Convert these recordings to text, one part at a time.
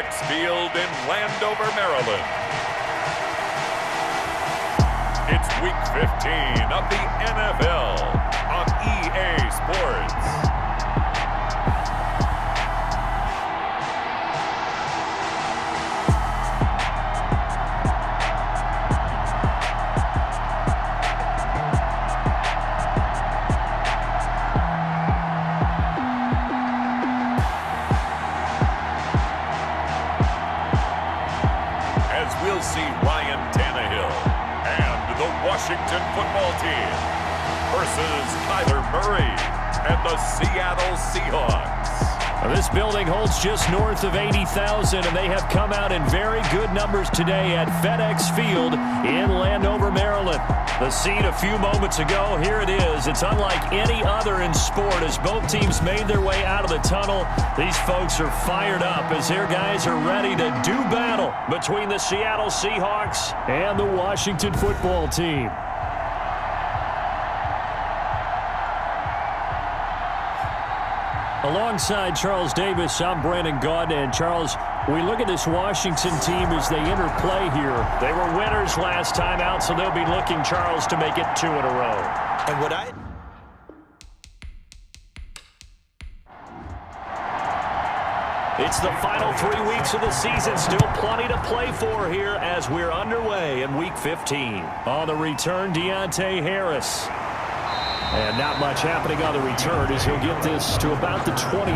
FedEx Field in Landover, Maryland. It's Week 15 of the NFL on EA Sports. We'll see Ryan Tannehill and the Washington football team versus Kyler Murray and the Seattle Seahawks. Now, this building holds just north of 80,000, and they have come out in very good numbers today at FedEx Field in Landover, Maryland. The scene a few moments ago, here it is. It's unlike any other in sport as both teams made their way out of the tunnel. These folks are fired up as their guys are ready to do battle between the Seattle Seahawks and the Washington football team. Alongside Charles Davis, I'm Brandon Gaudin. And Charles, we look at this Washington team as they enter play here. They were winners last time out, so they'll be looking, Charles, to make it 2 in a row. And It's the final 3 weeks of the season. Still plenty to play for here as we're underway in Week 15. On the return, Deontay Harris. And not much happening on the return as he'll get this to about the 23.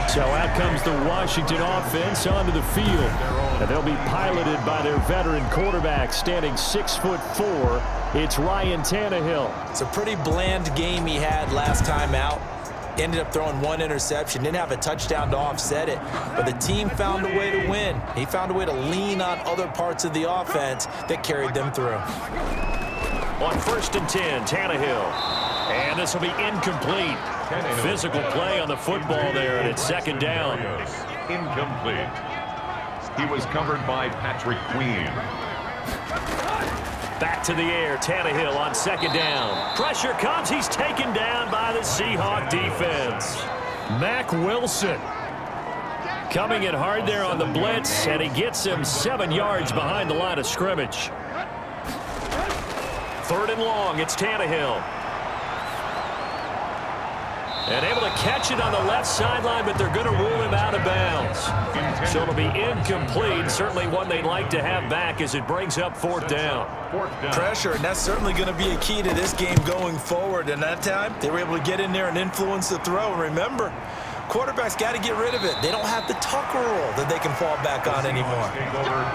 So out comes the Washington offense onto the field. And they'll be piloted by their veteran quarterback standing 6'4". It's Ryan Tannehill. It's a pretty bland game he had last time out. Ended up throwing 1 interception. Didn't have a touchdown to offset it. But the team found a way to win. He found a way to lean on other parts of the offense that carried them through. On 1st and 10, Tannehill. And this will be incomplete. Physical play on the football there, and it's 2nd down. Incomplete. He was covered by Patrick Queen. Back to the air, Tannehill on 2nd down. Pressure comes, he's taken down by the Seahawk defense. Mack Wilson coming in hard there on the blitz, and he gets him 7 yards behind the line of scrimmage. 3rd and long, it's Tannehill. And able to catch it on the left sideline, but they're going to rule him out of bounds. So it'll be incomplete. Certainly one they'd like to have back as it brings up 4th down. Pressure, and that's certainly going to be a key to this game going forward. And that time, they were able to get in there and influence the throw. And remember, quarterbacks got to get rid of it. They don't have the Tucker rule that they can fall back on anymore.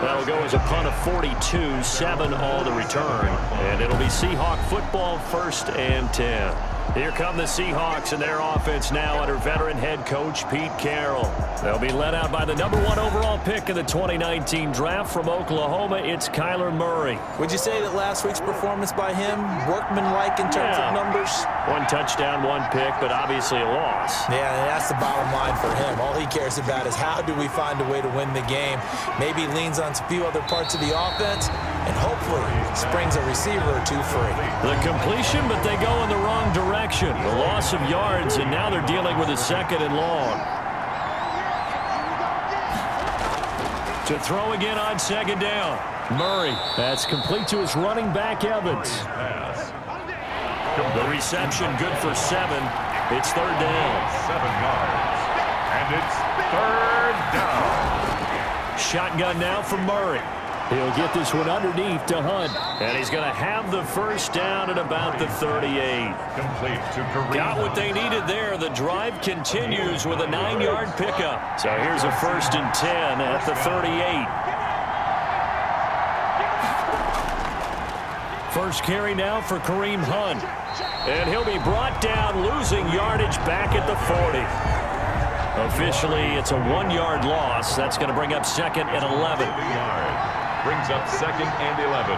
That'll go as a punt of 42, 7 all the return. And it'll be Seahawk football, 1st and 10. Here come the Seahawks and their offense now under veteran head coach Pete Carroll. They'll be led out by the #1 overall pick in the 2019 draft from Oklahoma. It's Kyler Murray. Would you say that last week's performance by him, workmanlike in terms of numbers? 1 touchdown, 1 pick, but obviously a loss. Yeah, and that's the bottom line for him. All he cares about is how do we find a way to win the game. Maybe leans on a few other parts of the offense, and hopefully springs a receiver or 2 free. The completion, but they go in the wrong direction. The loss of yards, and now they're dealing with a 2nd and long. To throw again on 2nd down. Murray. That's complete to his running back, Evans. The reception good for 7. It's 3rd down. 7 yards. And it's 3rd down. Shotgun now for Murray. He'll get this one underneath to Hunt. And he's going to have the 1st down at about the 38. Complete to Kareem. Got what they needed there. The drive continues with a 9-yard pickup. So here's a 1st and 10 at the 38. First carry now for Kareem Hunt. And he'll be brought down, losing yardage back at the 40. Officially, it's a 1-yard loss. That's going to bring up 2nd and 11. Brings up 2nd and 11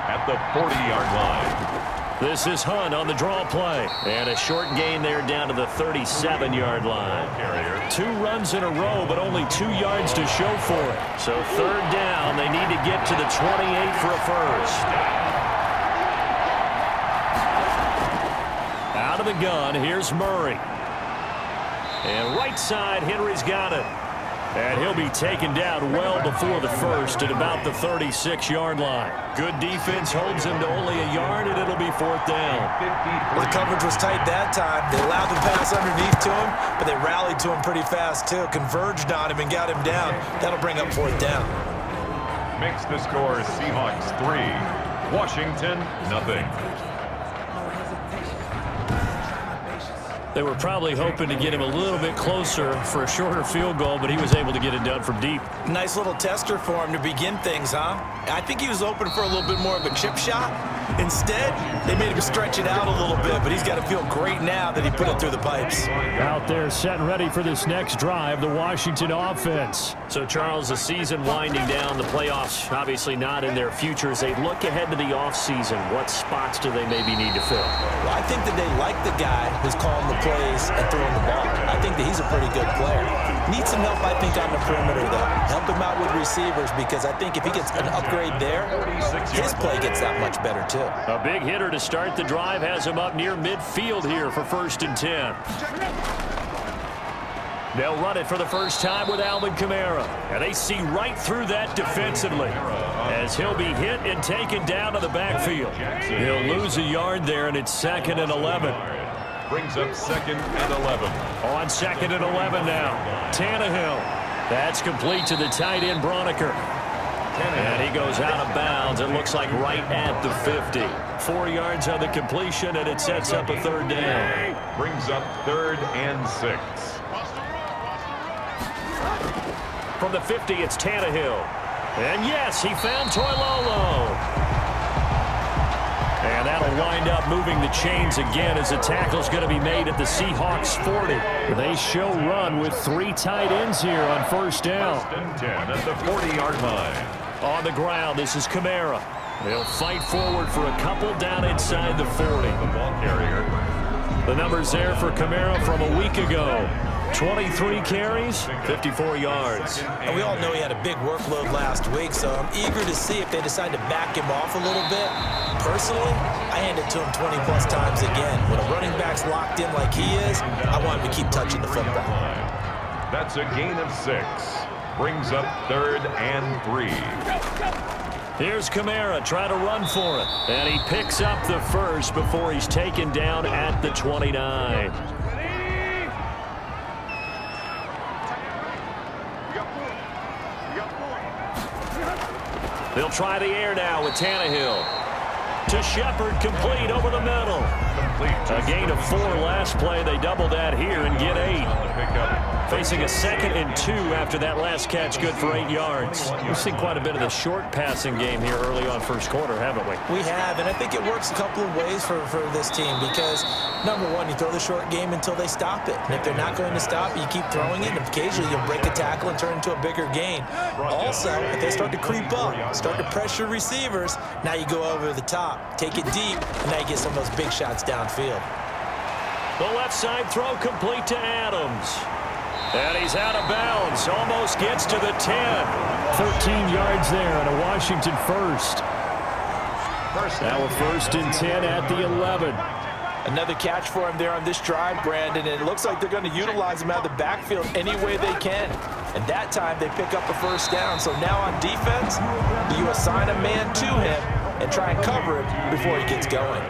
at the 40-yard line. This is Hunt on the draw play. And a short gain there down to the 37-yard line. 2 runs in a row, but only 2 yards to show for it. So 3rd down, they need to get to the 28 for a 1st. Out of the gun, here's Murray. And right side, Henry's got it. And he'll be taken down well before the first at about the 36-yard line. Good defense holds him to only a yard, and it'll be 4th down. Well, the coverage was tight that time. They allowed the pass underneath to him, but they rallied to him pretty fast, too. Converged on him and got him down. That'll bring up 4th down. Makes the score Seahawks 3, Washington 0. They were probably hoping to get him a little bit closer for a shorter field goal, but he was able to get it done from deep. Nice little tester for him to begin things, huh? I think he was open for a little bit more of a chip shot. Instead, they made him stretch it out a little bit, but he's got to feel great now that he put it through the pipes. Out there set and ready for this next drive, the Washington offense. So, Charles, the season winding down, the playoffs obviously not in their future. As they look ahead to the offseason, what spots do they maybe need to fill? Well, I think that they like the guy who's calling the plays and throwing the ball. I think that he's a pretty good player. Needs some help, I think, on the perimeter, though. Help him out with receivers, because I think if he gets an upgrade there, his play gets that much better, too. A big hitter to start the drive has him up near midfield here for 1st and 10. They'll run it for the first time with Alvin Kamara. And they see right through that defensively as he'll be hit and taken down to the backfield. He'll lose a yard there, and it's 2nd and 11. Brings up 2nd and 11. On 2nd and 11 now. Tannehill. That's complete to the tight end, Broniker. And he goes out of bounds. It looks like right at the 50. 4 yards on the completion, and it sets up a 3rd down. Brings up 3rd and 6. From the 50, it's Tannehill. And yes, he found Toilolo. And that'll wind up moving the chains again as the tackle's going to be made at the Seahawks 40. They show run with 3 tight ends here on 1st down. 1st and 10 at the 40-yard line. On the ground, this is Kamara. They'll fight forward for a couple down inside the 40. The ball carrier. The numbers there for Kamara from a week ago. 23 carries, 54 yards. And we all know he had a big workload last week, so I'm eager to see if they decide to back him off a little bit. Personally, I hand it to him 20-plus times again. When a running back's locked in like he is, I want him to keep touching the football. That's a gain of 6. Brings up 3rd and 3. Here's Kamara trying to run for it. And he picks up the first before he's taken down at the 29. They'll try the air now with Tannehill. To Shepard, complete over the middle. A gain of 4 last play. They double that here and get 8. Facing a 2nd and 2 after that last catch, good for 8 yards. We've seen quite a bit of the short passing game here early on 1st quarter, haven't we? We have, and I think it works a couple of ways for this team because, number one, you throw the short game until they stop it. And if they're not going to stop it, you keep throwing it, and occasionally you'll break a tackle and turn it into a bigger gain. Also, if they start to creep up, start to pressure receivers, now you go over the top, take it deep, and now you get some of those big shots downfield. The left side throw complete to Adams. And he's out of bounds. Almost gets to the 10. 13 yards there and a Washington first. Now a 1st and 10 at the 11. Another catch for him there on this drive, Brandon, and it looks like they're going to utilize him out of the backfield any way they can. And that time they pick up a 1st down. So now on defense, you assign a man to him and try and cover him before he gets going.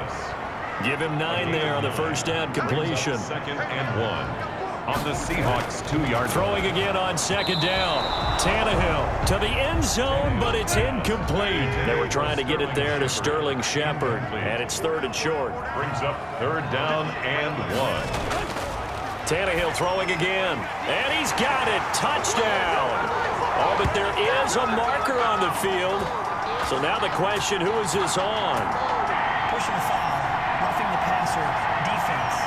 Give him 9 there on the 1st down completion. 2nd and 1. On the Seahawks 2-yard throwing again on 2nd down. Tannehill to the end zone, but it's incomplete. They were trying to get it there to Sterling Shepard, and it's 3rd and short. Brings up 3rd down and 1. Tannehill throwing again, and he's got it. Touchdown. Oh, but there is a marker on the field. So now the question, who is this on? Pushing foul, roughing the passer, defense.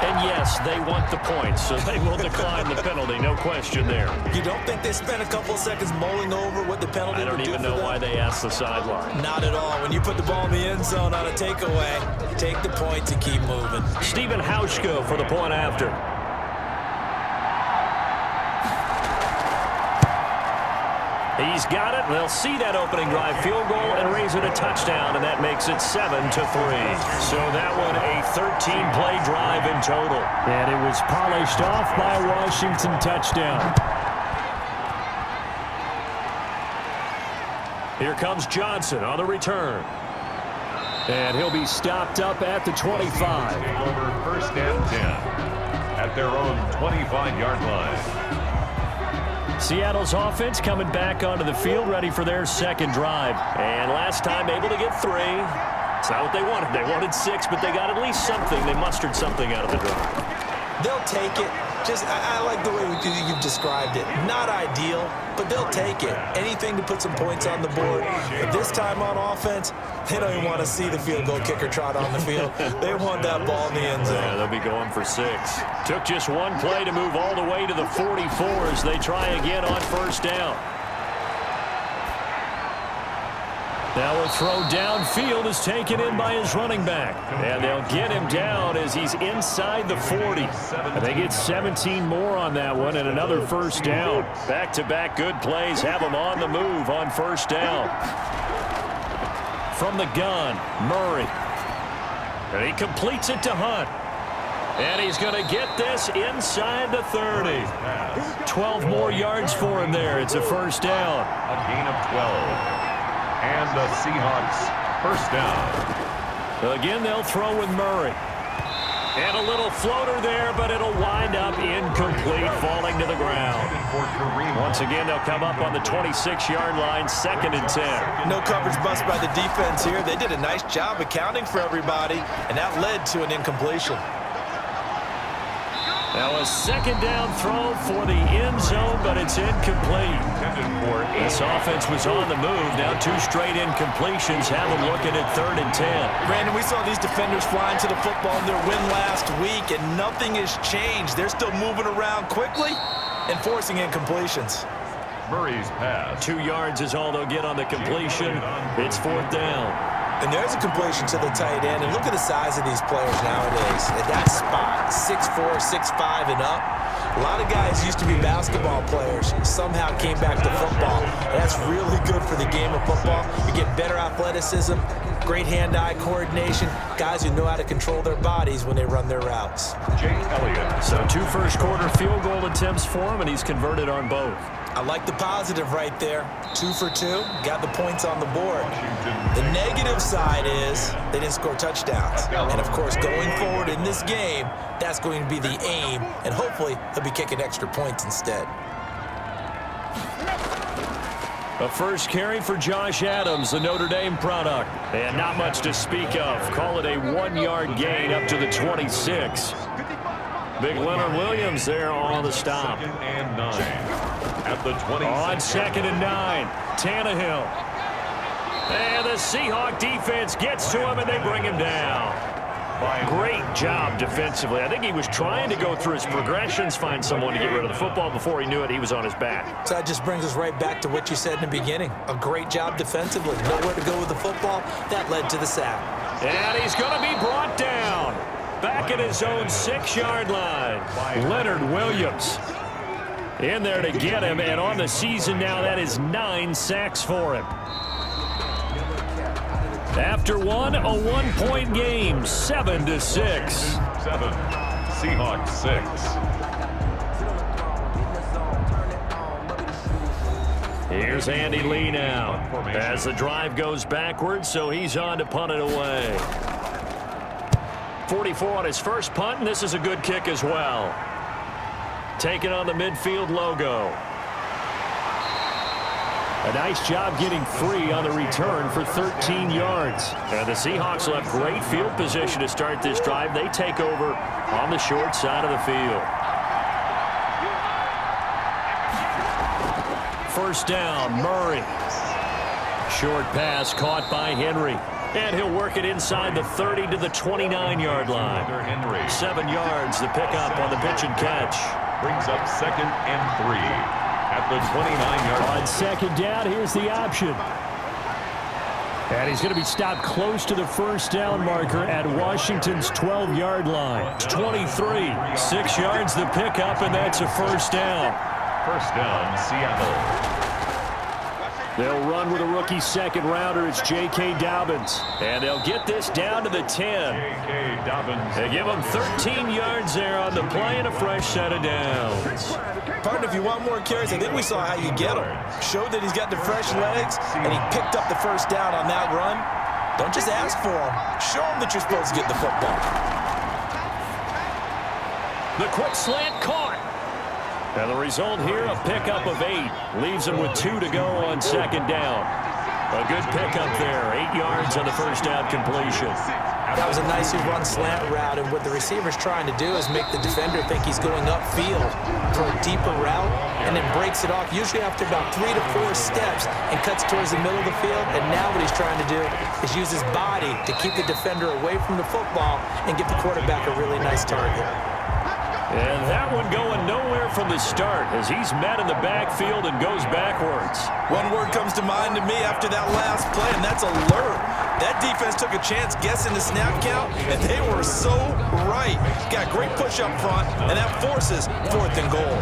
And yes, they want the points, so they will decline the penalty, no question there. You don't think they spent a couple of seconds mulling over what the penalty would do for them? I don't even know why they asked the sideline. Not at all. When you put the ball in the end zone on a takeaway, take the points and keep moving. Stephen Hauschko for the point after. He's got it. They'll see that opening drive field goal and raise it a touchdown, and that makes it 7-3. So that one a 13-play drive in total. And it was polished off by a Washington touchdown. Here comes Johnson on the return. And he'll be stopped up at the 25. Over 1st and 10 at their own 25-yard line. Seattle's offense coming back onto the field, ready for their second drive. And last time able to get 3. It's not what they wanted. They wanted 6, but they got at least something. They mustered something out of the drive. They'll take it. I like the way you've described it. Not ideal, but they'll take it. Anything to put some points on the board. But this time on offense, they don't even want to see the field goal kicker trot on the field. They want that ball in the end zone. Yeah, they'll be going for 6. Took just one play to move all the way to the 44 as they try again on 1st down. Now a throw downfield is taken in by his running back. And they'll get him down as he's inside the 40. And they get 17 more on that one and another 1st down. Back-to-back good plays have him on the move on 1st down. From the gun, Murray. And he completes it to Hunt. And he's going to get this inside the 30. 12 more yards for him there. It's a 1st down. A gain of 12. And the Seahawks 1st down. Again, they'll throw with Murray. And a little floater there, but it'll wind up incomplete, falling to the ground. Once again, they'll come up on the 26-yard line, 2nd and 10. No coverage bust by the defense here. They did a nice job accounting for everybody, and that led to an incompletion. Now a 2nd down throw for the end zone, but it's incomplete. This offense was on the move. Now 2 straight incompletions have them looking at 3rd and 10. Brandon, we saw these defenders flying to the football in their win last week, and nothing has changed. They're still moving around quickly and forcing incompletions. Murray's pass. 2 yards is all they'll get on the completion. It's 4th down. And there's a completion to the tight end. And look at the size of these players nowadays. At that spot, 6'4", 6'5", and up. A lot of guys used to be basketball players. Somehow came back to football. And that's really good for the game of football. You get better athleticism, great hand-eye coordination, guys who know how to control their bodies when they run their routes. Jake Elliott. So 2 first-quarter field goal attempts for him, and he's converted on both. I like the positive right there. 2 for 2, got the points on the board. The negative side is they didn't score touchdowns. And, of course, going forward in this game, that's going to be the aim, and hopefully he'll be kicking extra points instead. A first carry for Josh Adams, the Notre Dame product. And not much to speak of. Call it a 1-yard gain up to the 26. Big Leonard Williams there on the stop. 2nd and 9. At the 20. On 2nd and 9, Tannehill. And the Seahawk defense gets to him, and they bring him down. Great job defensively. I think he was trying to go through his progressions, find someone to get rid of the football. Before he knew it, he was on his back. So that just brings us right back to what you said in the beginning. A great job defensively. Nowhere to go with the football. That led to the sack. And he's going to be brought down. Back at his own 6-yard line. Leonard Williams in there to get him. And on the season now, that is 9 sacks for him. After one, a 1-point game, 7-6. 7. Seahawks 6. Here's Andy Lee now as the drive goes backwards, so he's on to punt it away. 44 on his first punt, and this is a good kick as well. Taking on the midfield logo. A nice job getting free on the return for 13 yards. And the Seahawks will have great field position to start this drive. They take over on the short side of the field. First down, Murray. Short pass caught by Henry. And he'll work it inside the 30 to the 29-yard line. 7 yards, the pickup on the pitch and catch. Brings up 2nd and 3. At the 29-yard line. On 2nd down, here's the option. And he's going to be stopped close to the first down marker at Washington's 12-yard line. 23, 6 yards the pickup, and that's a first down. First down, Seattle. They'll run with a rookie second rounder. It's J.K. Dobbins. And they'll get this down to the 10. J.K. Dobbins. They give him 13 yards there on the play and a fresh set of downs. Partner, if you want more carries, I think we saw how you get him. Showed that he's got the fresh legs, and he picked up the first down on that run. Don't just ask for him. Show him that you're supposed to get the football. The quick slant caught. And the result here, a pickup of 8. Leaves him with 2 to go on second down. A good pickup there. 8 yards on the first down completion. That was a nicely run slant route, and what the receiver's trying to do is make the defender think he's going upfield for a deeper route, and then breaks it off, usually after about 3 to 4 steps, and cuts towards the middle of the field. And now what he's trying to do is use his body to keep the defender away from the football and get the quarterback a really nice target. And that one going nowhere from the start as he's met in the backfield and goes backwards. One word comes to mind to me after that last play, and that's alert. That defense took a chance guessing the snap count, and they were so right. Got great push up front, and that forces 4th and goal.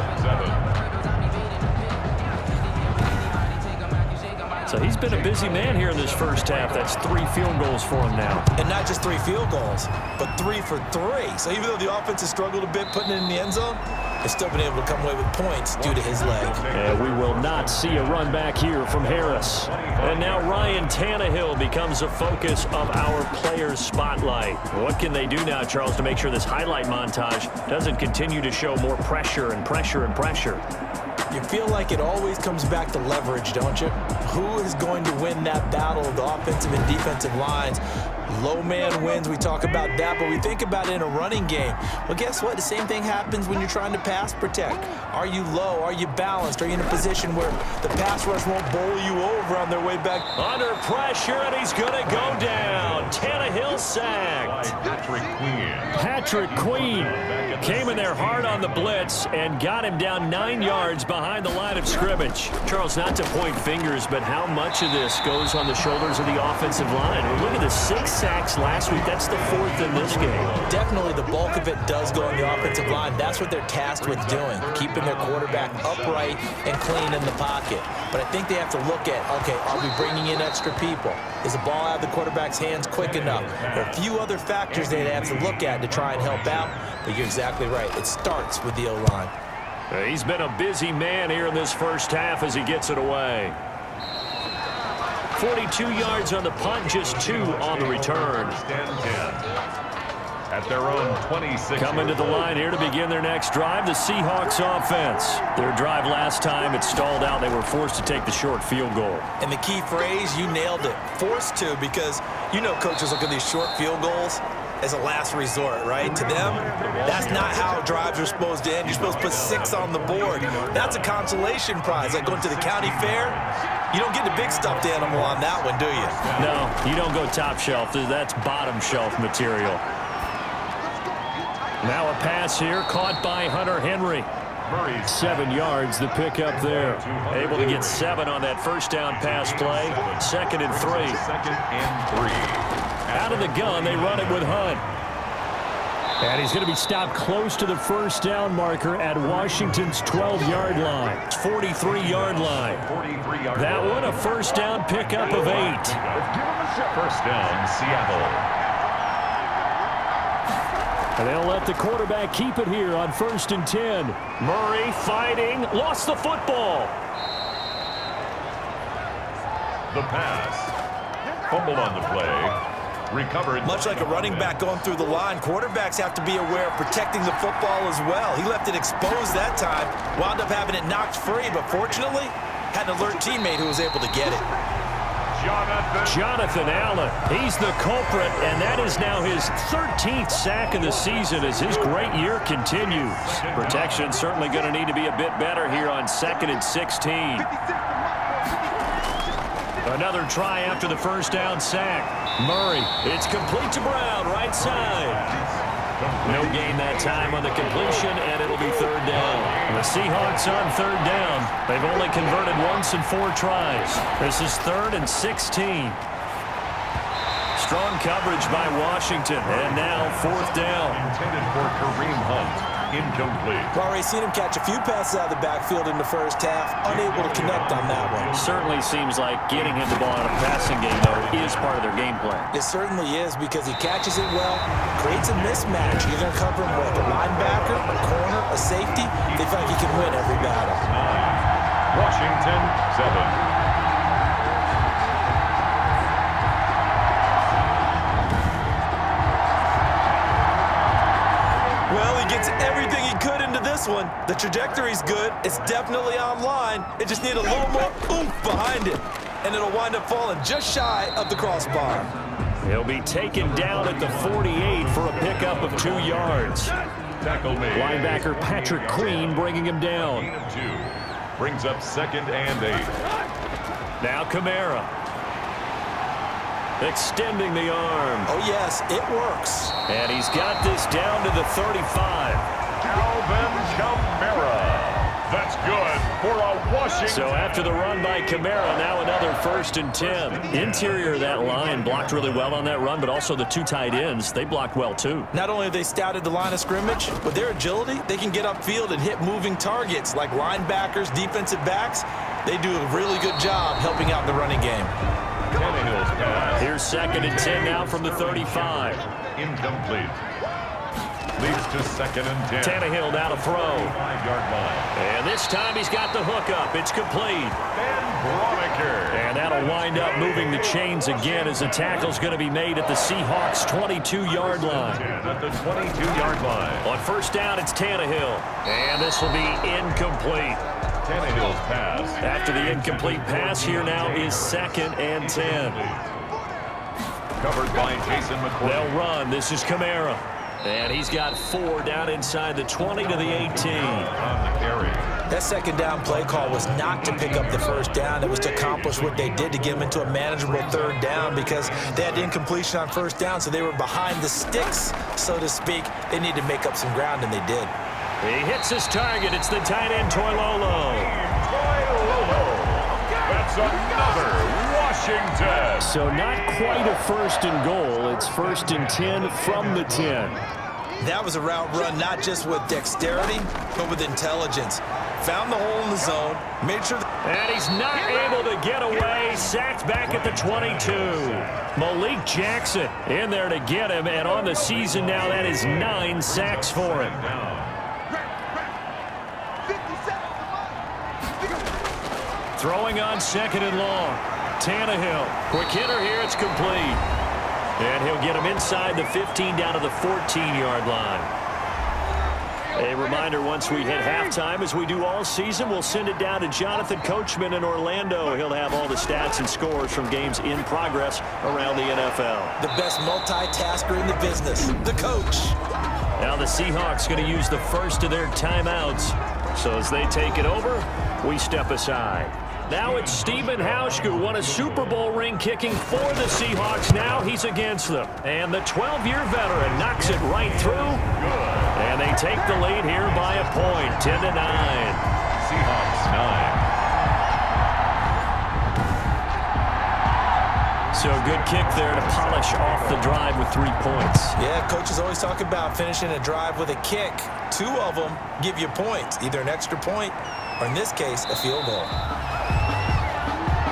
So he's been a busy man here in this first half. That's 3 field goals for him now. And not just 3 field goals, but 3 for 3. So even though the offense has struggled a bit putting it in the end zone, they've still been able to come away with points due to his leg. And we will not see a run back here from Harris. And now Ryan Tannehill becomes a focus of our players' spotlight. What can they do now, Charles, to make sure this highlight montage doesn't continue to show more pressure and pressure and pressure? You feel like it always comes back to leverage, don't you? Who is going to win that battle of the offensive and defensive lines? Low man wins. We talk about that, but we think about it in a running game. Well, guess what? The same thing happens when you're trying to pass protect. Are you low? Are you balanced? Are you in a position where the pass rush won't bowl you over on their way back? Under pressure, and he's going to go down. Tannehill sacked. Patrick Queen came in there hard on the blitz and got him down 9 yards behind the line of scrimmage. Charles, not to point fingers, but how much of this goes on the shoulders of the offensive line? Look at the 6 sacks last week. That's the 4th in this game. Definitely the bulk of it does go on the offensive line. That's what they're tasked with doing, keeping their quarterback upright and clean in the pocket. But I think they have to look at, okay, are we bringing in extra people? Is the ball out of the quarterback's hands quick enough? There are a few other factors they have to look at to try and help out, but you're exactly right. It starts with the O-line. He's been a busy man here in this first half as he gets it away. 42 yards on the punt, just 2 on the return. At their own 26. Coming to the line here to begin their next drive, the Seahawks offense. Their drive last time, it stalled out. They were forced to take the short field goal. And the key phrase, you nailed it. Forced to, because you know coaches look at these short field goals as a last resort, right? To them, that's not how drives are supposed to end. You're supposed to put 6 on the board. That's a consolation prize. Like going to the county fair, you don't get the big stuffed animal on that one, do you? No, you don't go top shelf. That's bottom shelf material. Now a pass here, caught by Hunter Henry. 7 yards, the pickup there. Able to get 7 on that first down pass play. 2nd and 3. Out of the gun, they run it with Hunt. And he's going to be stopped close to the first down marker at Washington's 12-yard line. 43-yard line. That one, a first down pickup of 8. First down, Seattle. And they'll let the quarterback keep it here on 1st and 10. Murray fighting, lost the football. The pass. Fumble on the play. Recovered. Much like a running back going through the line, quarterbacks have to be aware of protecting the football as well. He left it exposed that time, wound up having it knocked free, but fortunately, had an alert teammate who was able to get it. Jonathan Allen, he's the culprit, and that is now his 13th sack of the season as his great year continues. Protection certainly going to need to be a bit better here on 2nd and 16. Another try after the first down sack. Murray, it's complete to Brown, right side. No gain that time on the completion, and it'll be 3rd down. The Seahawks on 3rd down. They've only converted once in 4 tries. This is 3rd and 16. Strong coverage by Washington, and now 4th down. Intended for Kareem Hunt. Incomplete. We've already seen him catch a few passes out of the backfield in the first half, unable to connect on that one. Certainly seems like getting him the ball in a passing game, though, is part of their game plan. It certainly is because he catches it well, creates a mismatch. You're going to cover him with a linebacker, a corner, a safety. They feel like he can win every battle. Washington 7. Well, he gets everything he could into this one. The trajectory's good. It's definitely online. It just needs a little more oomph behind it. And it'll wind up falling just shy of the crossbar. He'll be taken down at the 48 for a pickup of 2 yards. Tackle made. Linebacker Patrick Queen bringing him down. Gain of 2. Brings up 2nd and 8. Now Kamara. Extending the arm. Oh, yes, it works. And he's got this down to the 35. Alvin Kamara. That's good for a Washington. So after the run by Kamara, now another 1st and 10. Interior of that line blocked really well on that run, but also the 2 tight ends, they blocked well too. Not only have they scouted the line of scrimmage, with their agility, they can get upfield and hit moving targets like linebackers, defensive backs. They do a really good job helping out in the running game. Tannehill's pass. Here's 2nd and 10 now from the 35. Incomplete. Leads to 2nd and 10. Tannehill now to throw. 5-yard line. And this time he's got the hook up. It's complete. Ben Broniker. And that'll wind up moving the chains again as the tackle's going to be made at the Seahawks' 22-yard line. At the 22-yard line. On 1st down, it's Tannehill. And this will be incomplete. Tannehill's pass. After the incomplete pass, here now is 2nd and 10. Covered by Jason McCoy. They'll run. This is Kamara. And he's got 4 down inside the 20 to the 18. On the carry. That 2nd down play call was not to pick up the 1st down. It was to accomplish what they did to get them into a manageable 3rd down because they had incompletion on 1st down, so they were behind the sticks, so to speak. They needed to make up some ground, and they did. He hits his target. It's the tight end, Toilolo. That's another Washington. So not quite a 1st and goal. It's 1st and 10 from the 10. That was a route run not just with dexterity, but with intelligence. Found the hole in the zone, made sure... And he's not able to get away. Sacked back at the 22. Malik Jackson in there to get him. And on the season now, that is 9 sacks for him. Throwing on 2nd and long. Tannehill. Quick hitter here. It's complete. And he'll get him inside the 15 down to the 14-yard line. A reminder, once we hit halftime, as we do all season, we'll send it down to Jonathan Coachman in Orlando. He'll have all the stats and scores from games in progress around the NFL. The best multitasker in the business, the coach. Now the Seahawks going to use the first of their timeouts. So as they take it over, we step aside. Now it's Stephen Hauschka, who won a Super Bowl ring kicking for the Seahawks. Now he's against them. And the 12-year veteran knocks it right through. And they take the lead here by a point, 10-9. Seahawks 9. So good kick there to polish off the drive with 3 points. Yeah, coaches always talk about finishing a drive with a kick. 2 of them give you points, either an extra point or, in this case, a field goal.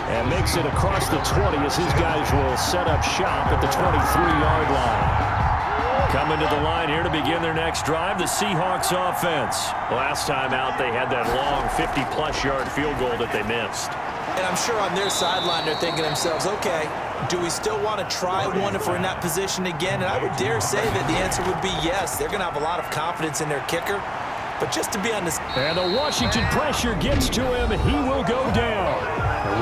And makes it across the 20 as his guys will set up shop at the 23-yard line. Coming to the line here to begin their next drive, the Seahawks offense. Last time out, they had that long 50-plus yard field goal that they missed. And I'm sure on their sideline they're thinking to themselves, okay, do we still want to try one if we're in that position again? And I would dare say that the answer would be yes. They're going to have a lot of confidence in their kicker. But just to be on this... And the Washington pressure gets to him. He will go down.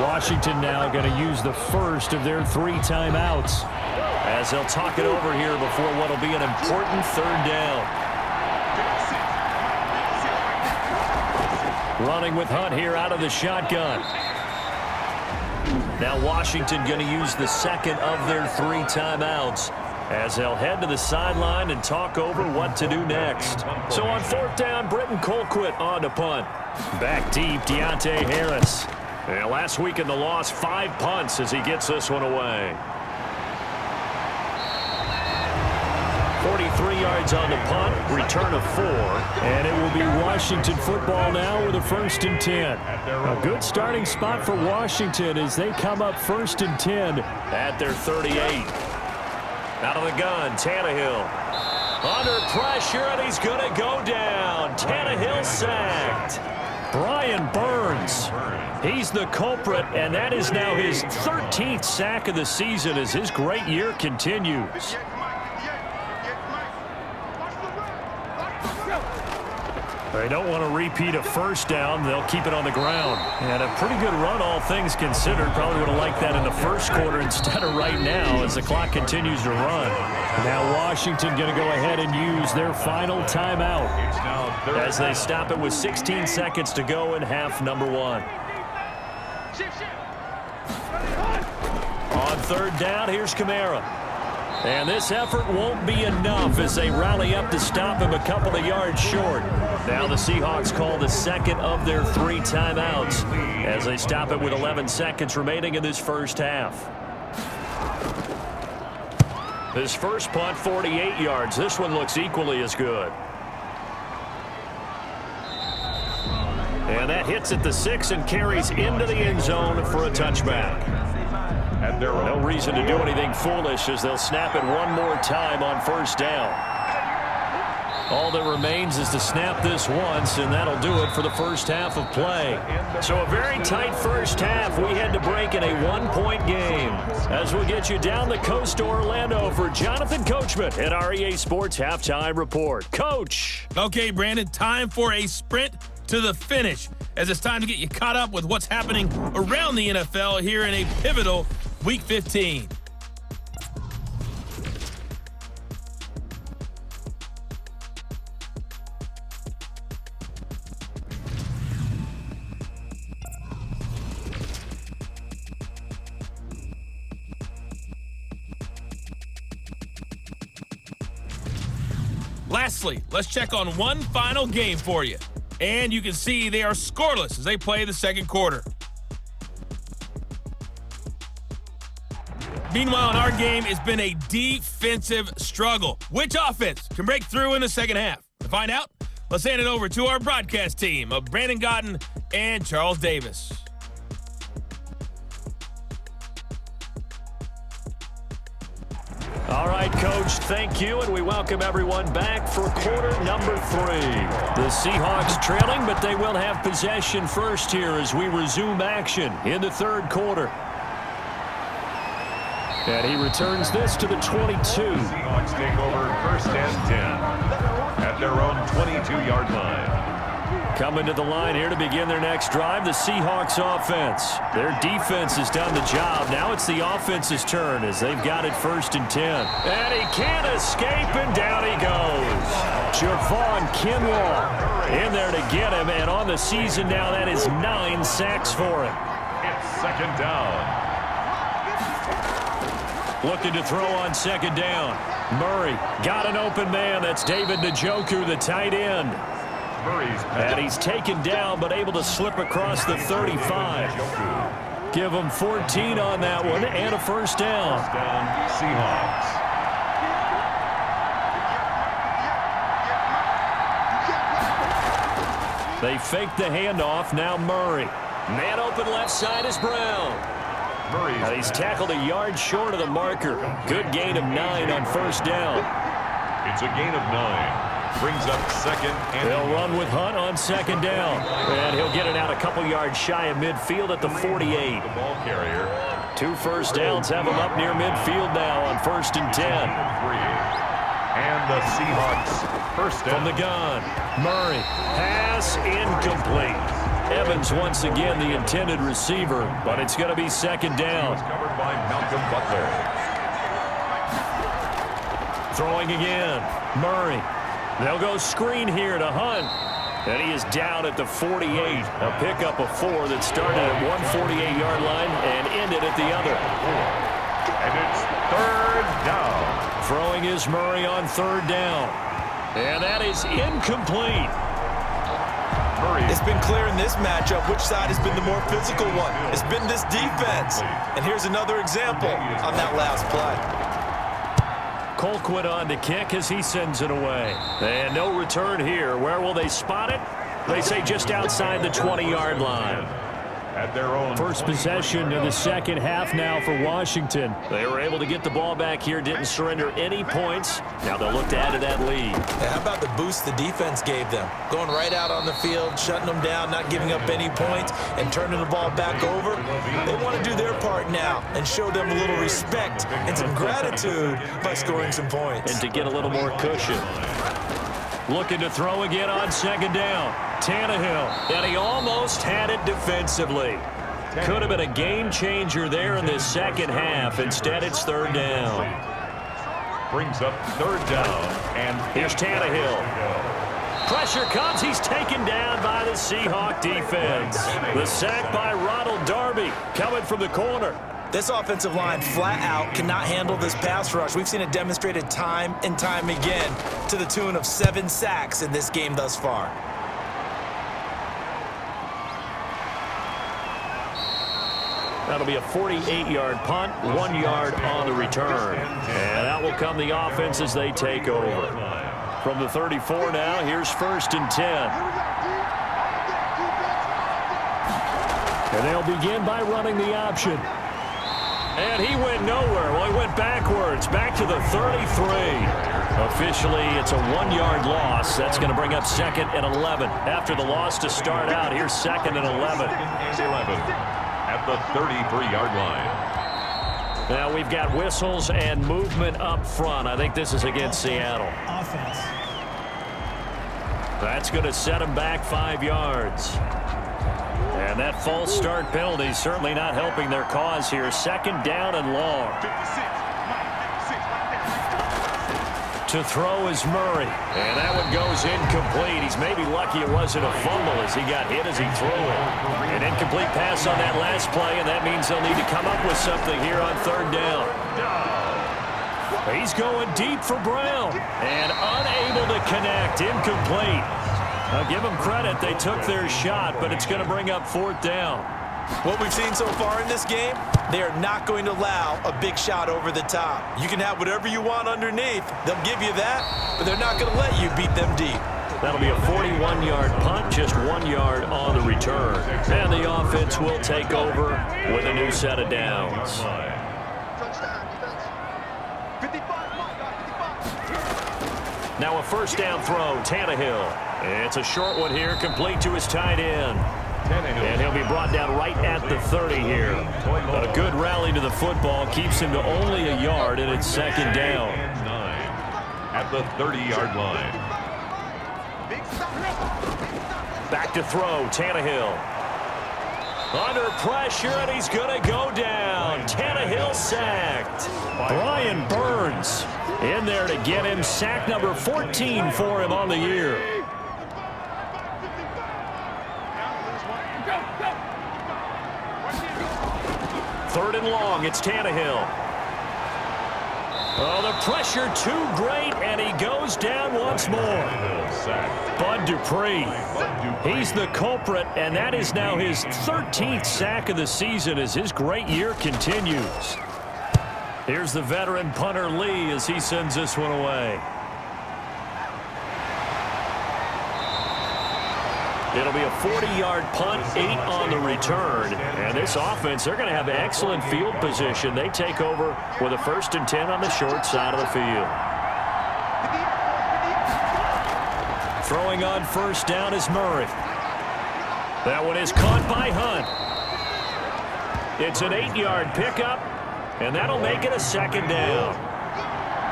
Washington now going to use the first of their 3 timeouts, as they'll talk it over here before what will be an important 3rd down. Running with Hunt here out of the shotgun. Now Washington going to use the 2nd of their 3 timeouts, as they'll head to the sideline and talk over what to do next. So on 4th down, Britton Colquitt on to punt. Back deep, Deontay Harris. And last week in the loss, 5 punts as he gets this one away. 23 yards on the punt, return of 4. And it will be Washington football now with a 1st and 10. A good starting spot for Washington as they come up 1st and 10. At their 38. Out of the gun, Tannehill. Under pressure, and he's going to go down. Tannehill sacked. Brian Burns. He's the culprit, and that is now his 13th sack of the season as his great year continues. They don't want to repeat a 1st down. They'll keep it on the ground. And a pretty good run, all things considered. Probably would have liked that in the 1st quarter instead of right now as the clock continues to run. Now Washington going to go ahead and use their final timeout as they stop it with 16 seconds to go in half number 1. On 3rd down, here's Kamara. And this effort won't be enough as they rally up to stop him a couple of yards short. Now the Seahawks call the 2nd of their 3 timeouts as they stop it with 11 seconds remaining in this 1st half. His first punt, 48 yards. This one looks equally as good. And that hits at the 6 and carries into the end zone for a touchback. No reason to do anything foolish as they'll snap it one more time on 1st down. All that remains is to snap this once, and that'll do it for the 1st half of play. So a very tight 1st half. We had to break in a 1-point game. As we'll get you down the coast to Orlando for Jonathan Coachman at our EA Sports Halftime Report. Coach. Okay, Brandon, time for a sprint to the finish, as it's time to get you caught up with what's happening around the NFL here in a pivotal Week 15. Lastly, let's check on one final game for you. And you can see they are scoreless as they play the 2nd quarter. Meanwhile, in our game, it's been a defensive struggle. Which offense can break through in the 2nd half? To find out, let's hand it over to our broadcast team of Brandon Godden and Charles Davis. All right, Coach, thank you, and we welcome everyone back for quarter number 3. The Seahawks trailing, but they will have possession first here as we resume action in the 3rd quarter. And he returns this to the 22. Seahawks take over 1st and 10 at their own 22-yard line. Coming to the line here to begin their next drive, the Seahawks offense. Their defense has done the job. Now it's the offense's turn as they've got it 1st and 10. And he can't escape, and down he goes. Javon Kinlaw in there to get him, and on the season now, that is 9 sacks for him. It's 2nd down. Looking to throw on 2nd down. Murray got an open man. That's David Njoku, the tight end. And he's taken down, but able to slip across the 35. Give him 14 on that one, and a 1st down. Seahawks. They fake the handoff. Now Murray. Man open left side is Brown. And he's tackled a yard short of the marker. Good gain of 9 on 1st down. It's a gain of 9. Brings up 2nd and They'll run with Hunt on 2nd down. And he'll get it out a couple yards shy of midfield at the 48. the ball carrier. 2 1st downs have him up near midfield now on 1st and 10. And the Seahawks 1st From down. the gun, Murray. Pass incomplete. Evans once again the intended receiver, but it's going to be 2nd down. Covered by Malcolm Butler. Throwing again, Murray. They'll go screen here to Hunt. And he is down at the 48. A pickup of 4 that started at 148-yard line and ended at the other. And it's 3rd down. Throwing is Murray on 3rd down. And that is incomplete. It's been clear in this matchup which side has been the more physical one. It's been this defense. And here's another example on that last play. Colquitt on to kick as he sends it away. And no return here. Where will they spot it? They say just outside the 20-yard line. At their own First possession in the second half now for Washington. They were able to get the ball back here, didn't surrender any points. Now they'll look to add to that lead. Yeah, how about the boost the defense gave them? Going right out on the field, shutting them down, not giving up any points, and turning the ball back over. They want to do their part now and show them a little respect and some gratitude by scoring some points. And to get a little more cushion. Looking to throw again on second down. Tannehill, and he almost had it defensively. Could have been a game changer there in this second half. Instead, it's third down. brings up third down. And here's Tannehill. Pressure comes. He's taken down by the Seahawks defense. The sack by Ronald Darby coming from the corner. This offensive line flat out cannot handle this pass rush. We've seen it demonstrated time and time again to the tune of 7 sacks in this game thus far. That'll be a 48-yard punt, 1 yard on the return. And that will come the offense as they take over. From the 34 now, here's 1st and 10. And they'll begin by running the option. And he went nowhere. Well, he went backwards, back to the 33. Officially, it's a 1 yard loss. That's going to bring up 2nd and 11. After the loss to start out, here's 2nd and 11. At the 33-yard line. Now we've got whistles and movement up front. I think this is against Seattle. Offense. That's going to set him back 5 yards. And that false start penalty is certainly not helping their cause here. 2nd down and long. To throw is Murray. And that one goes incomplete. He's maybe lucky it wasn't a fumble as he got hit as he threw it. An incomplete pass on that last play, and that means they'll need to come up with something here on 3rd down. He's going deep for Brown. And unable to connect. Incomplete. Now give them credit. They took their shot, but it's going to bring up 4th down. What we've seen so far in this game, they are not going to allow a big shot over the top. You can have whatever you want underneath. They'll give you that, but they're not going to let you beat them deep. That'll be a 41-yard punt, just 1 yard on the return. And the offense will take over with a new set of downs. Now a 1st down throw, Tannehill. It's a short one here, complete to his tight end. And he'll be brought down right at the 30 here. A good rally to the football keeps him to only a yard, and it's 2nd down. At the 30-yard line. Back to throw, Tannehill. Under pressure, and he's going to go down. Tannehill sacked. Brian Burns in there to get him. Sack number 14 for him on the year. 3rd and long, it's Tannehill. Oh, the pressure too great, and he goes down once more. Bud Dupree, he's the culprit, and that is now his 13th sack of the season as his great year continues. Here's the veteran punter Lee as he sends this one away. It'll be a 40-yard punt, 8 on the return. And this offense, they're going to have excellent field position. They take over with a 1st and 10 on the short side of the field. Throwing on 1st down is Murray. That one is caught by Hunt. It's an 8-yard pickup, and that'll make it a 2nd down.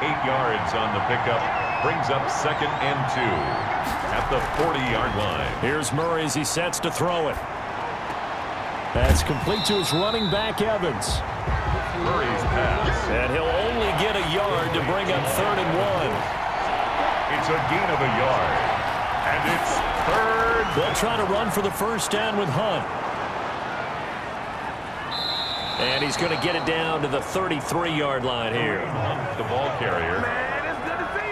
8 yards on the pickup. Brings up 2nd and 2. At the 40-yard line. Here's Murray as he sets to throw it. That's complete to his running back, Evans. Murray's pass. And he'll only get a yard to bring up 3rd and 1. It's a gain of a yard. And it's 3rd. They'll try to run for the 1st down with Hunt. And he's going to get it down to the 33-yard line here. The ball carrier.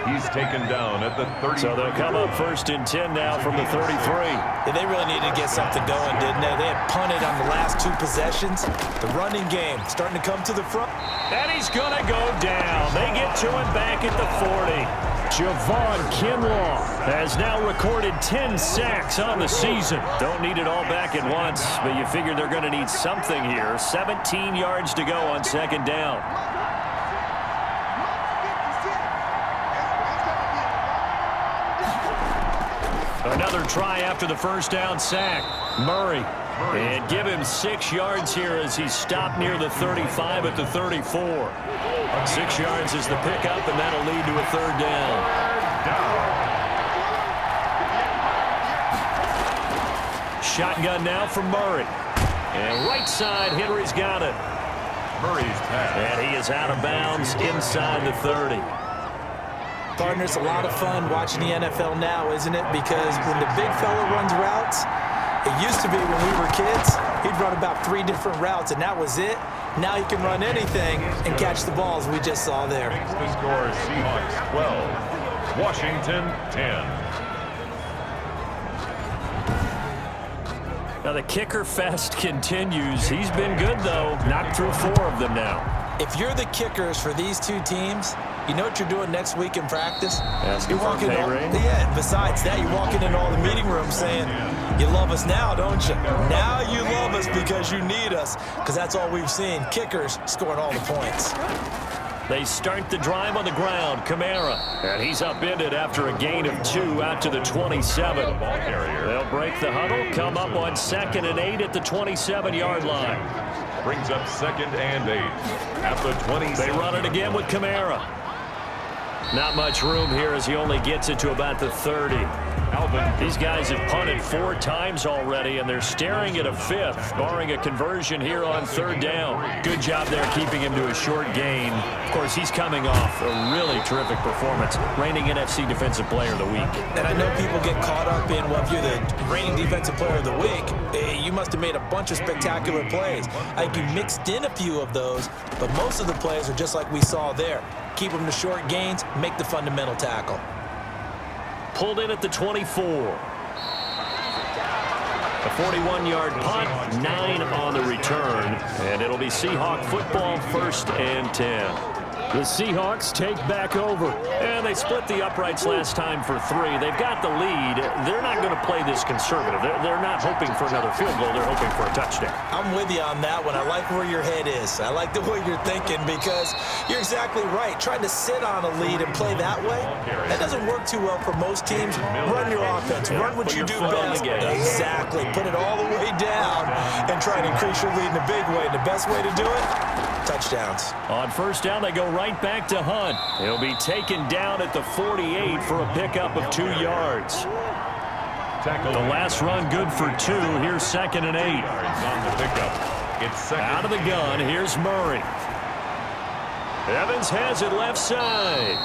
He's taken down at the 30. So they'll come up 1st and 10 now from the 33. Yeah, they really needed to get something going, didn't they? They had punted on the last 2 possessions. The running game starting to come to the front. And he's going to go down. They get to him back at the 40. Javon Kinlaw has now recorded 10 sacks on the season. Don't need it all back at once, but you figure they're going to need something here. 17 yards to go on 2nd down. Another try after the 1st down sack. Murray. And give him 6 yards here as he's stopped near the 35 at the 34. 6 yards is the pickup, and that'll lead to a 3rd down. Shotgun now from Murray. And right side, Henry's got it. Murray's pass. And he is out of bounds inside the 30. Partners, a lot of fun watching the NFL now, isn't it? Because when the big fella runs routes, it used to be when we were kids, he'd run about 3 different routes, and that was it. Now he can run anything and catch the balls we just saw there. The score is Seahawks 12, Washington 10. Now the kicker fest continues. He's been good, though. Knocked through 4 of them now. If you're the kickers for these 2 teams, you know what you're doing next week in practice? Asking You're for walking pay all, raise? yeah, besides that, you're walking in all the meeting rooms saying, you love us now, don't you? Now you love us because you need us, because that's all we've seen. Kickers scoring all the points. They start the drive on the ground. Kamara. And he's upended after a gain of 2 out to the 27. They'll break the huddle, come up on 2nd and 8 at the 27-yard line. Brings up 2nd and 8 at the 27. They run it again with Kamara. Not much room here as he only gets it to about the 30. These guys have punted 4 times already, and they're staring at a 5th, barring a conversion here on 3rd down. Good job there keeping him to a short gain. Of course, he's coming off a really terrific performance, reigning NFC Defensive Player of the Week. And I know people get caught up in, well, if you're the reigning Defensive Player of the Week, you must have made a bunch of spectacular plays. I think you mixed in a few of those, but most of the plays are just like we saw there. Keep them to short gains, make the fundamental tackle. Pulled in at the 24. A 41-yard punt, 9 on the return, and it'll be Seahawk football 1st and 10. The Seahawks take back over, and they split the uprights last time for 3. They've got the lead. They're not going to play this conservative. They're not hoping for another field goal. They're hoping for a touchdown. I'm with you on that one. I like where your head is. I like the way you're thinking because you're exactly right. Trying to sit on a lead and play that way, that doesn't work too well for most teams. Run your offense. Run what you do best. Exactly. Put it all the way down and try to increase your lead in a big way. The best way to do it, touchdowns. On 1st down, they go right back to Hunt. He'll be taken down at the 48 for a pickup of 2 yards. The last run good for 2. Here's 2nd and 8. On the pickup. It's 2nd. Out of the gun, here's Murray. Evans has it left side.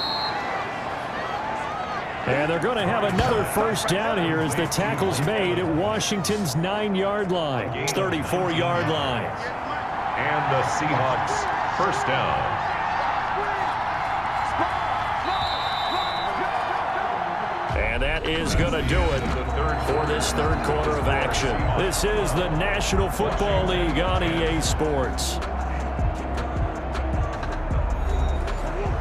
And they're going to have another 1st down here as the tackle's made at Washington's 9-yard line. 34-yard line. And the Seahawks 1st down. And that is going to do it for this 3rd quarter of action. This is the National Football League on EA Sports.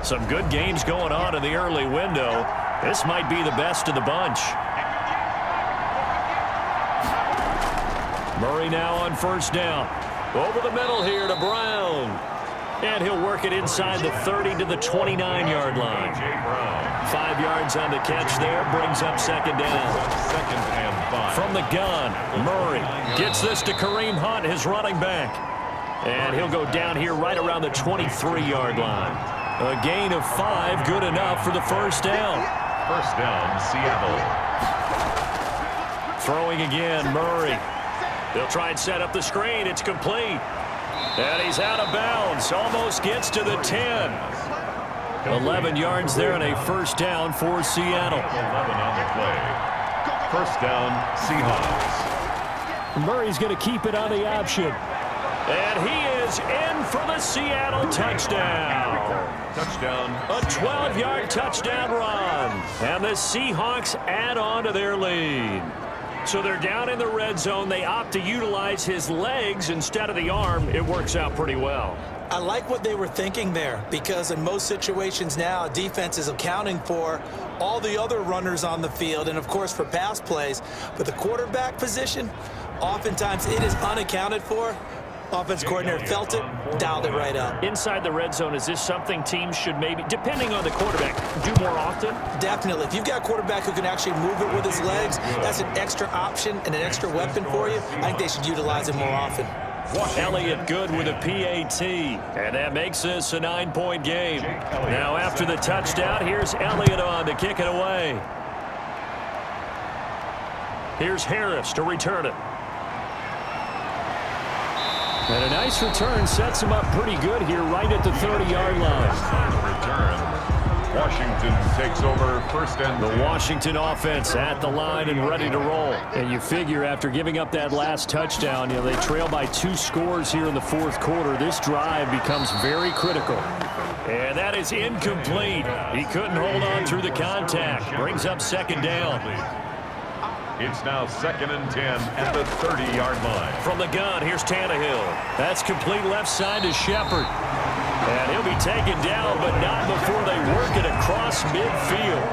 Some good games going on in the early window. This might be the best of the bunch. Murray now on 1st down. Over the middle here to Brown. And he'll work it inside the 30 to the 29-yard line. 5 yards on the catch there, brings up 2nd down. 2nd and 5. From the gun, Murray gets this to Kareem Hunt, his running back. And he'll go down here right around the 23-yard line. A gain of 5, good enough for the 1st down. 1st down, Seattle. Throwing again, Murray. They'll try and set up the screen. It's complete. And he's out of bounds. Almost gets to the 10. 11 yards there and a 1st down for Seattle. 11 on the play. 1st down, Seahawks. Murray's going to keep it on the option. And he is in for the Seattle touchdown. Touchdown. A 12-yard touchdown run. And the Seahawks add on to their lead. So they're down in the red zone. They opt to utilize his legs instead of the arm. It works out pretty well. I like what they were thinking there, because in most situations now, defense is accounting for all the other runners on the field and, of course, for pass plays. But the quarterback position, oftentimes it is unaccounted for. Offense coordinator felt it, dialed it right up. Inside the red zone, is this something teams should maybe, depending on the quarterback, do more often? Definitely. If you've got a quarterback who can actually move it with his legs, that's an extra option and an extra weapon for you. I think they should utilize it more often. Elliott good with a PAT, and that makes this a 9-point game. Now after the touchdown, here's Elliott on to kick it away. Here's Harris to return it. And a nice return sets him up pretty good here right at the 30-yard line. Return. Washington takes over first and 10. The Washington offense at the line and ready to roll. And you figure after giving up that last touchdown, they trail by 2 scores here in the fourth quarter. This drive becomes very critical. And that is incomplete. He couldn't hold on through the contact. Brings up second down. It's now 2nd and 10 at the 30-yard line. From the gun, here's Tannehill. That's complete left side to Shepard. And he'll be taken down, but not before they work it across midfield.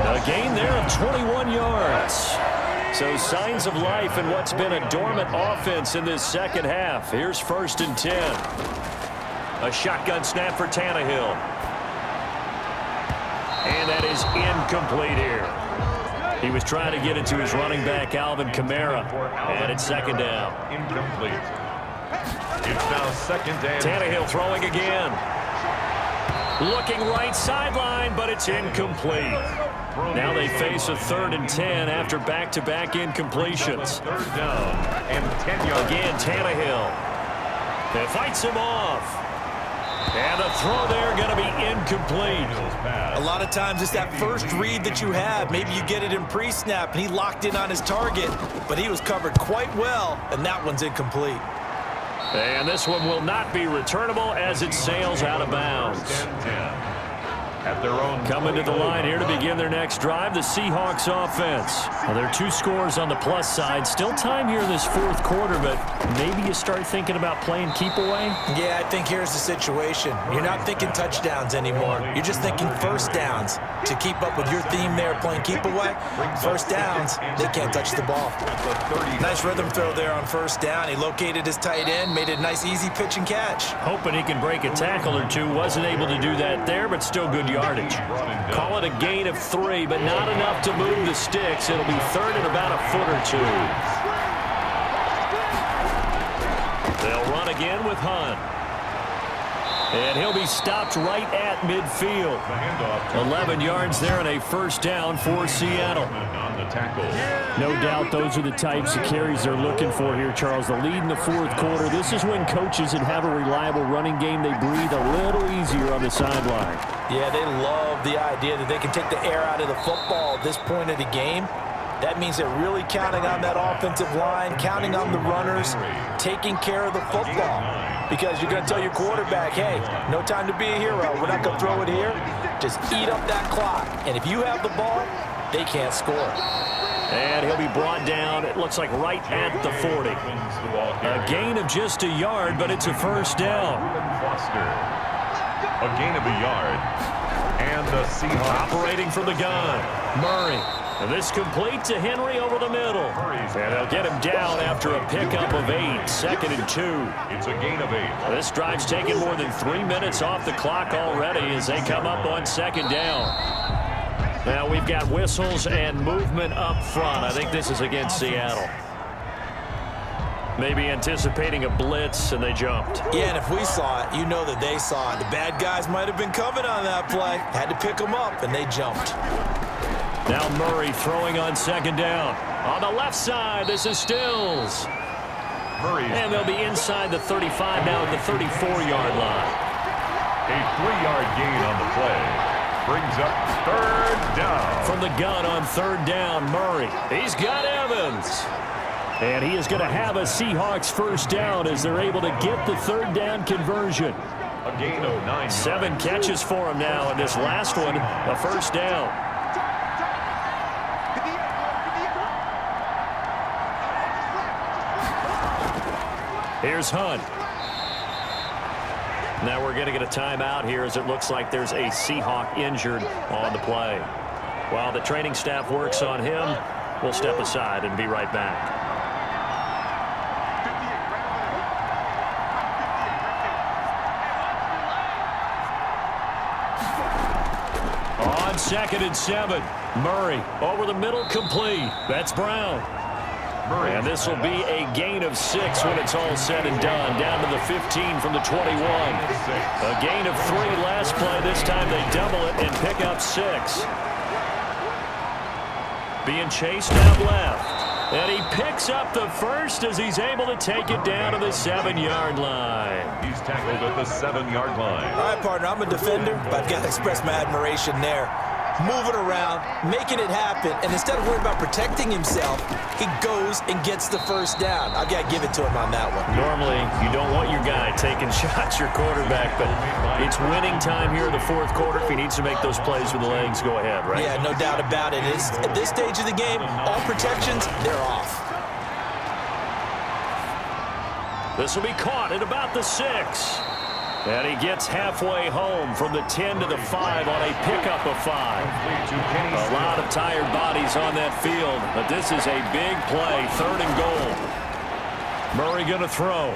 A gain there of 21 yards. So signs of life in what's been a dormant offense in this second half. Here's 1st and 10. A shotgun snap for Tannehill. And that is incomplete here. He was trying to get it to his running back, Alvin Kamara. And it's second down. Incomplete. It's now 2nd and Tannehill throwing again. Looking right sideline, but it's incomplete. Now they face a 3rd and 10 after back-to-back incompletions. 3rd down and 10 yards. Again, Tannehill. They fights him off. And the throw there going to be incomplete. A lot of times it's that first read that you have. Maybe you get it in pre-snap, and he locked in on his target, but he was covered quite well, and that one's incomplete. And this one will not be returnable as it sails out of bounds. At their own Coming to the line here to begin their next drive, the Seahawks offense. Well, there are 2 scores on the plus side. Still time here in this fourth quarter, but maybe you start thinking about playing keep away? Yeah, I think here's the situation. You're not thinking touchdowns anymore. You're just thinking first downs. To keep up with your theme there, playing keep away, first downs, they can't touch the ball. Nice rhythm throw there on first down. He located his tight end, made a nice easy pitch and catch. Hoping he can break a tackle or two. Wasn't able to do that there, but still good yardage. Call it a gain of 3, but not enough to move the sticks. It'll be 3rd and about a foot or 2. They'll run again with Hunt. And he'll be stopped right at midfield. 11 yards there and a first down for Seattle. No doubt those are the types of carries they're looking for here, Charles. The lead in the fourth quarter. This is when coaches that have a reliable running game, they breathe a little easier on the sideline. Yeah, they love the idea that they can take the air out of the football at this point of the game. That means they're really counting on that offensive line, counting on the runners, taking care of the football. Because you're going to tell your quarterback, hey, no time to be a hero. We're not going to throw it here. Just eat up that clock. And if you have the ball, they can't score. And he'll be brought down, it looks like right at the 40. A gain of just a yard, but it's a first down. A gain of a yard. And the Seahawks operating from the gun. Murray. And this complete to Henry over the middle. And they'll get him down after a pickup of 8. 2nd and 2. It's a gain of 8. This drive's taken more than 3 minutes off the clock already as they come up on second down. Now we've got whistles and movement up front. I think this is against Seattle. Maybe anticipating a blitz, and they jumped. Yeah, and if we saw it, you know that they saw it. The bad guys might have been coming on that play. Had to pick them up, and they jumped. Now Murray throwing on second down. On the left side, this is Stills. And they'll be inside the 35 now at the 34-yard line. A 3-yard gain on the play. Brings up 3rd down. From the gun on 3rd down, Murray. He's got Evans. And he is going to have a Seahawks first down as they're able to get the third down conversion. A gain of 9. 7 catches for him now, and this last one, a first down. Here's Hunt. Now we're going to get a timeout here as it looks like there's a Seahawk injured on the play. While the training staff works on him, we'll step aside and be right back. On 2nd and 7, Murray over the middle, complete. That's Brown. And this will be a gain of 6 when it's all said and done, down to the 15 from the 21. A gain of 3 last play. This time they double it and pick up 6. Being chased out left. And he picks up the first as he's able to take it down to the 7-yard line. He's tackled at the 7-yard line. All right, partner, I'm a defender, but I've got to express my admiration there. Moving around, making it happen, and instead of worrying about protecting himself, he goes and gets the first down. I've got to give it to him on that one. Normally, you don't want your guy taking shots, your quarterback, but it's winning time here in the 4th quarter. If he needs to make those plays with the legs, go ahead, right? Yeah, no doubt about it. At this stage of the game, all protections, they're off. This will be caught at about the 6. And he gets halfway home from the 10 to the 5 on a pickup of 5. A lot of tired bodies on that field, but this is a big play, 3rd and goal. Murray going to throw.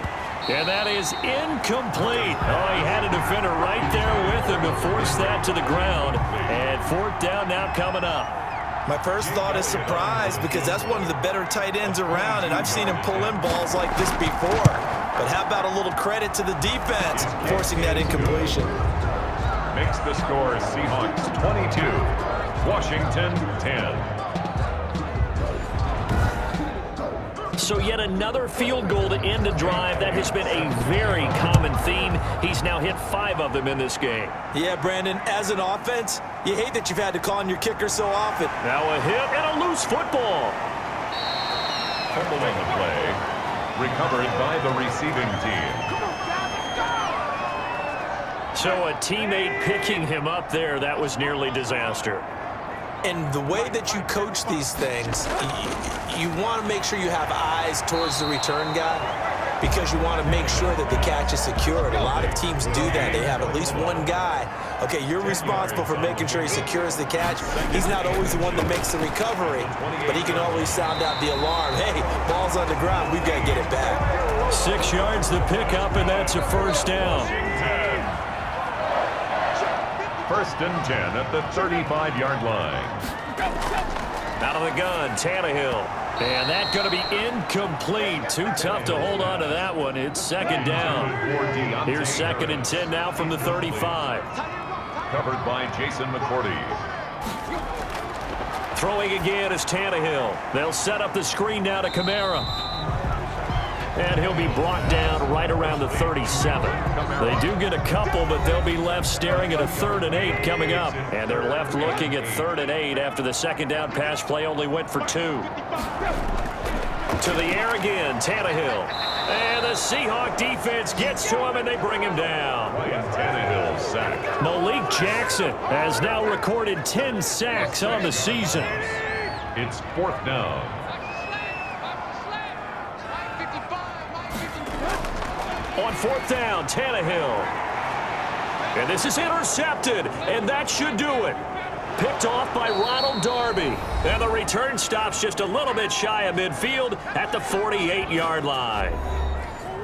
And that is incomplete. Oh, he had a defender right there with him to force that to the ground. And 4th down now coming up. My first thought is surprise because that's one of the better tight ends around, and I've seen him pull in balls like this before. But how about a little credit to the defense forcing that incompletion? Makes the score Seahawks 22, Washington 10. So yet another field goal to end a drive. That has been a very common theme. He's now hit 5 of them in this game. Yeah, Brandon, as an offense, you hate that you've had to call on your kicker so often. Now a hit and a loose football. Fumbling the play. Recovered by the receiving team. So a teammate picking him up there, that was nearly disaster. And the way that you coach these things, you want to make sure you have eyes towards the return guy because you want to make sure that the catch is secured. A lot of teams do that. They have at least one guy. Okay, you're responsible for making sure he secures the catch. He's not always the one that makes the recovery, but he can always sound out the alarm. Hey, ball's on the ground. We've got to get it back. 6 yards to pick up, and that's a first down. 1st and 10 at the 35-yard line. Out of the gun, Tannehill. And that's going to be incomplete. Too tough to hold on to that one. It's 2nd down. Here's 2nd and 10 now from the 35. Covered by Jason McCourty. Throwing again is Tannehill. They'll set up the screen now to Kamara. And he'll be brought down right around the 37. They do get a couple, but they'll be left staring at a 3rd and 8 coming up. And they're left looking at 3rd and 8 after the 2nd down pass play only went for 2. To the air again, Tannehill. And the Seahawk defense gets to him, and they bring him down. Tannehill sack. Malik Jackson has now recorded 10 sacks on the season. It's 4th down. On 4th down, Tannehill. And this is intercepted, and that should do it. Picked off by Ronald Darby. And the return stops just a little bit shy of midfield at the 48-yard line.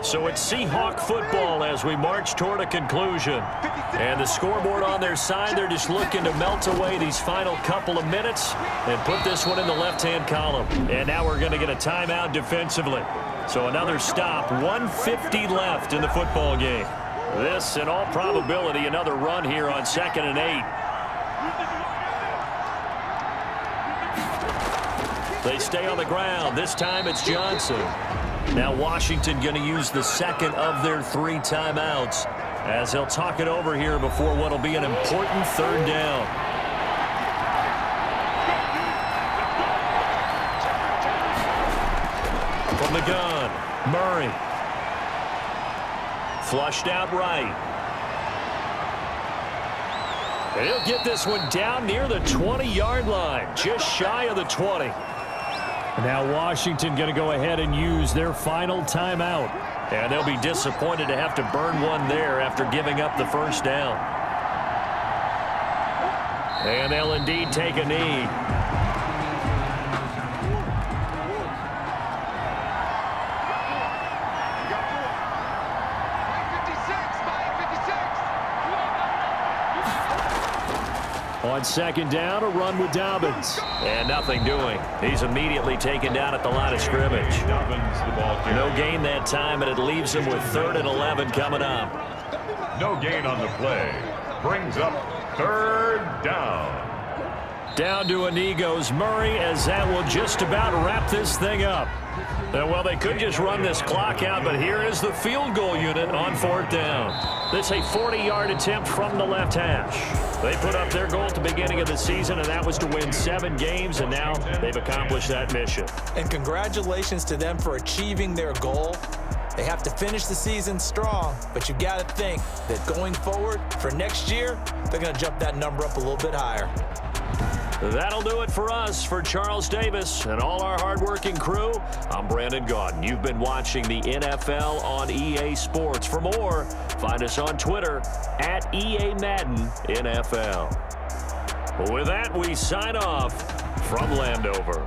So it's Seahawk football as we march toward a conclusion. And the scoreboard on their side, they're just looking to melt away these final couple of minutes and put this one in the left-hand column. And now we're going to get a timeout defensively. So another stop, 1:50 left in the football game. This, in all probability, another run here on 2nd and 8. They stay on the ground. This time it's Johnson. Now Washington going to use the 2nd of their 3 timeouts as they'll talk it over here before what will be an important 3rd down. Murray. Flushed out right. And he'll get this one down near the 20-yard line, just shy of the 20. Now Washington going to go ahead and use their final timeout. And they'll be disappointed to have to burn one there after giving up the first down. And they'll indeed take a knee. On second down, a run with Dobbins. And nothing doing. He's immediately taken down at the line of scrimmage. No gain that time, and it leaves him with 3rd and 11 coming up. No gain on the play. Brings up 3rd down. Down to a knee goes Murray, as that will just about wrap this thing up. Well, they could just run this clock out, but here is the field goal unit on 4th down. This a 40-yard attempt from the left hash. They put up their goal at the beginning of the season, and that was to win 7 games, and now they've accomplished that mission. And congratulations to them for achieving their goal. They have to finish the season strong, but you got to think that going forward for next year, they're going to jump that number up a little bit higher. That'll do it for us. For Charles Davis and all our hardworking crew, I'm Brandon Gaudin. You've been watching the NFL on EA Sports. For more, find us on Twitter at EA Madden NFL. With that, we sign off from Landover.